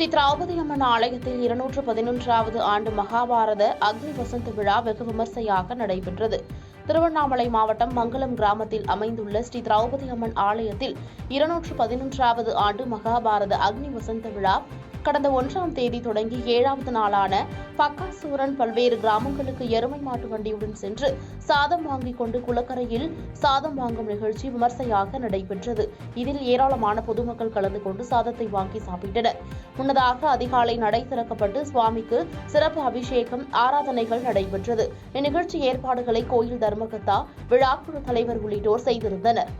ஸ்ரீ திரௌபதி அம்மன் ஆலயத்தில் 211வது ஆண்டு மகாபாரத அக்னி வசந்த விழா வெகு விமர்சையாக நடைபெற்றது. திருவண்ணாமலை மாவட்டம் மங்கலம் கிராமத்தில் அமைந்துள்ள ஸ்ரீ திரௌபதி அம்மன் ஆலயத்தில் 211வது ஆண்டு மகாபாரத அக்னி வசந்த விழா கடந்த 1ஆம் தேதி தொடங்கி 7வது நாளான பக்காசூரன் பல்வேறு கிராமங்களுக்கு எருமை மாட்டு வண்டியுடன் சென்று சாதம் வாங்கிக் கொண்டு குளக்கரையில் சாதம் வாங்கும் நிகழ்ச்சி விமர்சையாக நடைபெற்றது. இதில் ஏராளமான பொதுமக்கள் கலந்து கொண்டு சாதத்தை வாங்கி சாப்பிட்டனர். முன்னதாக அதிகாலை நடை திறக்கப்பட்டு சுவாமிக்கு சிறப்பு அபிஷேகம், ஆராதனைகள் நடைபெற்றது. இந்நிகழ்ச்சி ஏற்பாடுகளை கோயில் தர்மகர்த்தா, விழாக்குழு தலைவர் உள்ளிட்டோர் செய்திருந்தனர்.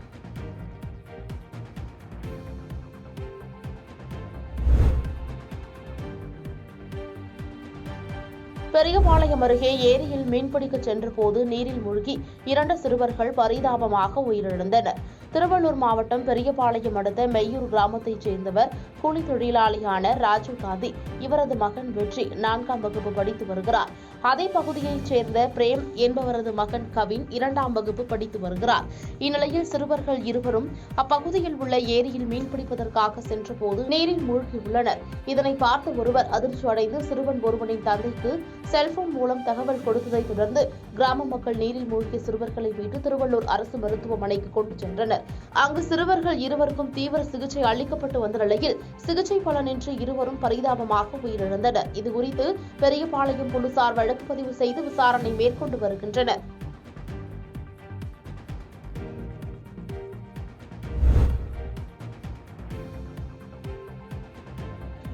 பெரியபாளையம் அருகே ஏரியில் மீன்பிடிக்க சென்றபோது நீரில் மூழ்கி 2 சிறுவர்கள் பரிதாபமாக உயிரிழந்தனர். திருவள்ளூர் மாவட்டம் பெரியபாளையம் அடுத்த மெய்யூர் கிராமத்தைச் சேர்ந்தவர் கூலி தொழிலாளியான ராஜீவ்காந்தி. இவரது மகன் வெற்றி 4ஆம் வகுப்பு படித்து வருகிறார். அதே பகுதியைச் சேர்ந்த பிரேம் என்பவரது மகன் கவின் 2ஆம் வகுப்பு படித்து வருகிறார். இந்நிலையில் சிறுவர்கள் இருவரும் அப்பகுதியில் உள்ள ஏரியில் மீன்பிடிப்பதற்காக சென்றபோது நீரில் மூழ்கியுள்ளனர். இதனை பார்த்த ஒருவர் அதிர்ச்சி அடைந்து சிறுவன் ஒருவனின் தந்தைக்கு செல்போன் மூலம் தகவல் கொடுத்ததை தொடர்ந்து கிராம மக்கள் நீரில் மூழ்கிய சிறுவர்களை மீட்டு திருவள்ளூர் அரசு மருத்துவமனைக்கு கொண்டு சென்றனர். அங்கு சிறுவர்கள் இருவருக்கும் தீவிர சிகிச்சை அளிக்கப்பட்டு வந்த நிலையில் சிகிச்சை பலனின்றி இருவரும் பரிதாபமாக உயிரிழந்தனர். இதுகுறித்து பெரியபாளையம் போலீசார் வழக்கு பதிவு செய்து விசாரணை மேற்கொண்டு வருகின்றனர்.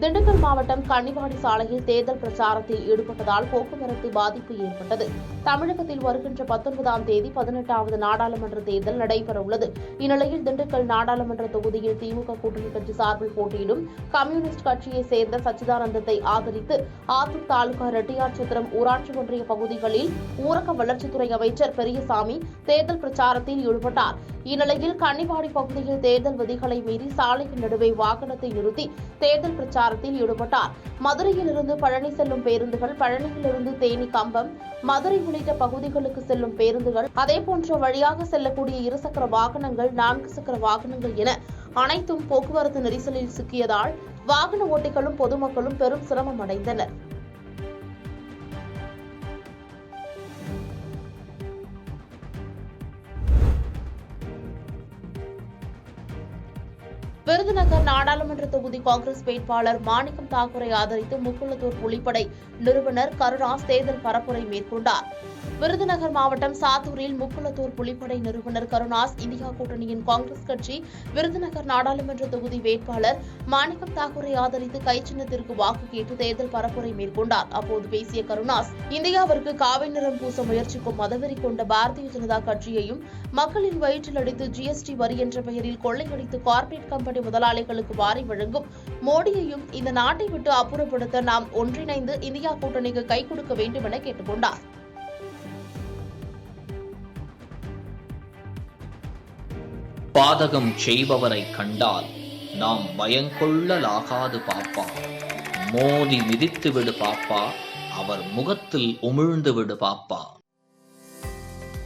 திண்டுக்கல் மாவட்டம் கன்னிவாடி சாலையில் தேர்தல் பிரச்சாரத்தில் ஈடுபட்டதால் போக்குவரத்து பாதிப்பு ஏற்பட்டது. தமிழகத்தில் வருகின்ற 19ஆம் தேதி 18வது நாடாளுமன்ற தேர்தல் நடைபெறவுள்ளது. இந்நிலையில் திண்டுக்கல் நாடாளுமன்ற தொகுதியில் திமுக கூட்டணி கட்சி சார்பில் போட்டியிடும் கம்யூனிஸ்ட் கட்சியைச் சேர்ந்த சச்சிதானந்தத்தை ஆதரித்து ஆத்தூர் தாலுகா ரெட்டியார்சத்திரம் ஊராட்சி ஒன்றிய பகுதிகளில் ஊரக வளர்ச்சித்துறை அமைச்சர் பெரியசாமி தேர்தல் பிரச்சாரத்தில் ஈடுபட்டார். இந்நிலையில் கன்னிவாடி பகுதியில் தேர்தல் விதிகளை மீறி சாலையின் நடுவே வாகனத்தை நிறுத்தி தேர்தல் பிரச்சாரத்தில் ஈடுபட்டார். மதுரையிலிருந்து பழனி செல்லும் பேருந்துகள், பழனியிலிருந்து தேனி, கம்பம், மதுரை உள்ளிட்ட பகுதிகளுக்கு செல்லும் பேருந்துகள், அதேபோன்ற வழியாக செல்லக்கூடிய 2 சக்கர வாகனங்கள், 4 சக்கர வாகனங்கள் என அனைத்தும் போக்குவரத்து நெரிசலில் சிக்கியதால் வாகன ஓட்டிகளும் பொதுமக்களும் பெரும் சிரமம் அடைந்தனர். விருதுநகர் நாடாளுமன்ற தொகுதி காங்கிரஸ் வேட்பாளர் மாணிக்கம் தாக்கூரை ஆதரித்து முக்குளத்தூர் புலிப்படை நிறுவனர் கருணாஸ் தேர்தல் பரப்புரை மேற்கொண்டார். விருதுநகர் மாவட்டம் சாத்தூரில் முக்குளத்தூர் புலிப்படை நிறுவனர் கருணாஸ் இந்தியா கூட்டணியின் காங்கிரஸ் கட்சி விருதுநகர் நாடாளுமன்ற தொகுதி வேட்பாளர் மாணிக்கம் தாக்கூரை ஆதரித்து கைச்சின்னத்திற்கு வாக்கு கேட்டு தேர்தல் பரப்புரை மேற்கொண்டார். அப்போது பேசிய கருணாஸ், இந்தியாவிற்கு காவி நிறம் பூச முயற்சிக்கும் மதவெறி கொண்ட பாரதிய ஜனதா கட்சியையும் மக்களின் வயிற்றில் அடித்து GST வரி என்ற பெயரில் கொள்ளையடித்து கார்ப்பரேட் கம்பெனி முதலாளிகளுக்கு வாரி வழங்கும் மோடியையும் இந்த நாட்டை விட்டு அப்புறப்படுத்த நாம் ஒன்றிணைந்து இந்தியா கூட்டணிக்கு கை கொடுக்க வேண்டும் என கேட்டுக் கொண்டார். பாதகம் செய்பவரை கண்டால் நாம் பயங்கொள்ளலாகாது பாப்பா, மோதி மிதித்து விடு பாப்பா, அவர் முகத்தில் உமிழ்ந்து விடு பாப்பா.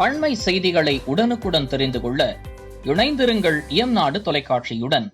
அண்மை செய்திகளை உடனுக்குடன் தெரிந்து கொள்ள இணைந்திருங்கள் இயம்நாடு தொலைக்காட்சியுடன்.